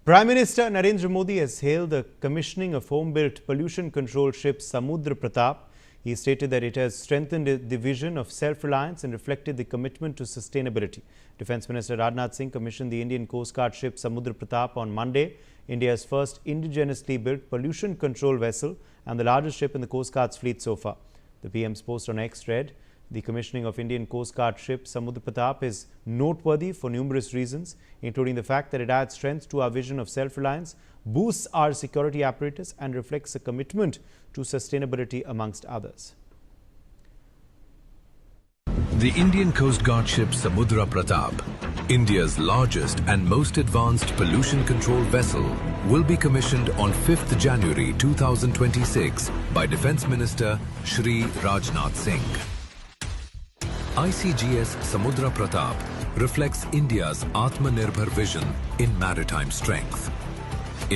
Prime Minister Narendra Modi has hailed the commissioning of home-built pollution control ship Samudra Pratap. He stated that it has strengthened the vision of self-reliance and reflected the commitment to sustainability. Defence Minister Rajnath Singh commissioned the Indian Coast Guard ship Samudra Pratap on Monday, India's first indigenously built pollution control vessel and the largest ship in the Coast Guard's fleet so far. The PM's post on X read, "The commissioning of Indian Coast Guard ship Samudra Pratap is noteworthy for numerous reasons, including the fact that it adds strength to our vision of self-reliance, boosts our security apparatus and reflects a commitment to sustainability amongst others." The Indian Coast Guard ship Samudra Pratap, India's largest and most advanced pollution control vessel, will be commissioned on 5th January 2026 by Defence Minister Shri Rajnath Singh. ICGS Samudra Pratap reflects India's Atmanirbhar vision in maritime strength.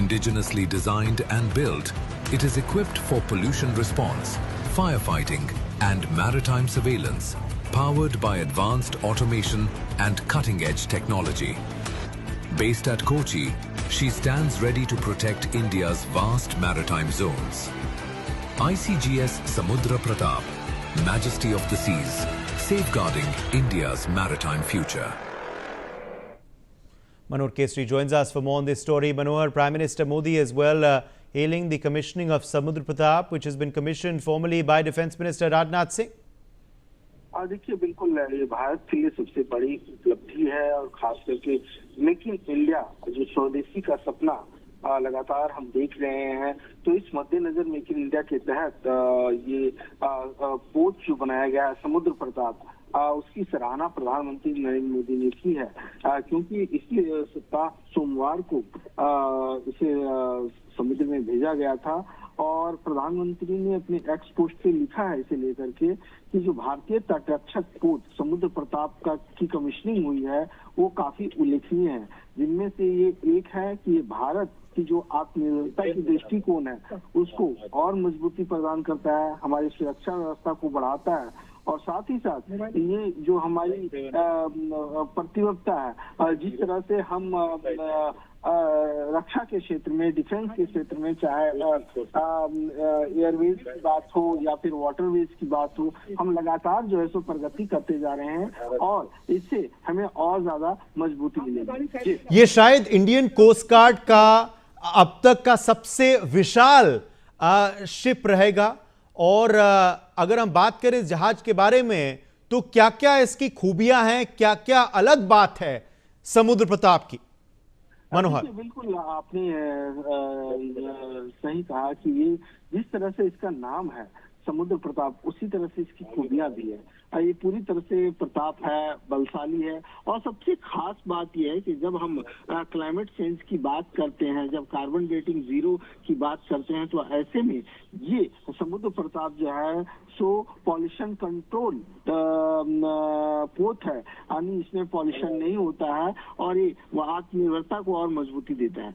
Indigenously designed and built, it is equipped for pollution response, firefighting and maritime surveillance, powered by advanced automation and cutting-edge technology. Based at Kochi, she stands ready to protect India's vast maritime zones. ICGS Samudra Pratap, Majesty of the Seas, safeguarding India's maritime future. Manohar Kesri joins us for more on this story. Manohar, Prime Minister Modi as well hailing the commissioning of Samudra Pratap, which has been commissioned formally by Defence Minister Rajnath Singh. देखिए, बिल्कुल ये भारत के लिए सबसे बड़ी उपलब्धि है और खास करके मेक इन इंडिया जो स्वदेशी का सपना लगातार हम देख रहे हैं, तो इस मद्देनजर मेक इन इंडिया के तहत ये पोत जो बनाया गया है समुद्र प्रताप, उसकी सराहना प्रधानमंत्री नरेंद्र मोदी ने की है, क्योंकि इसी सप्ताह सोमवार को इसे समुद्र में भेजा गया था और प्रधानमंत्री ने अपने एक्स पोस्ट पे लिखा है इसे लेकर के कि जो भारतीय तटरक्षक पोत समुद्र प्रताप का की कमीशनिंग हुई है वो काफी उल्लेखनीय है, जिनमें से ये एक है कि ये भारत की जो आत्मनिर्भरता की दृष्टिकोण है उसको और मजबूती प्रदान करता है, हमारी सुरक्षा व्यवस्था को बढ़ाता है और साथ ही साथ ये जो हमारी प्रतिबद्धता है, जिस तरह से हम रक्षा के क्षेत्र में, डिफेंस के क्षेत्र में, चाहे एयरवेज की बात हो या फिर वाटरवेज की बात हो, हम लगातार जो है सो प्रगति करते जा रहे हैं और इससे हमें और ज्यादा मजबूती मिलेगी। ये शायद इंडियन कोस्ट गार्ड का अब तक का सबसे विशाल शिप रहेगा और अगर हम बात करें इस जहाज के बारे में तो क्या क्या इसकी खूबियां हैं, क्या क्या अलग बात है समुद्र प्रताप की? मनोहर, बिल्कुल आपने सही कहा कि ये जिस तरह से इसका नाम है समुद्र प्रताप, उसी तरह से इसकी खूबियां भी है। ये पूरी तरह से प्रताप है, बलशाली है और सबसे खास बात यह है कि जब हम क्लाइमेट चेंज की बात करते हैं, जब कार्बन डेटिंग जीरो की बात करते हैं, तो ऐसे में ये समुद्र प्रताप जो है सो पॉल्यूशन कंट्रोल पोत है, यानी इसमें पॉल्यूशन नहीं होता है और ये आत्मनिर्भरता को और मजबूती देता है।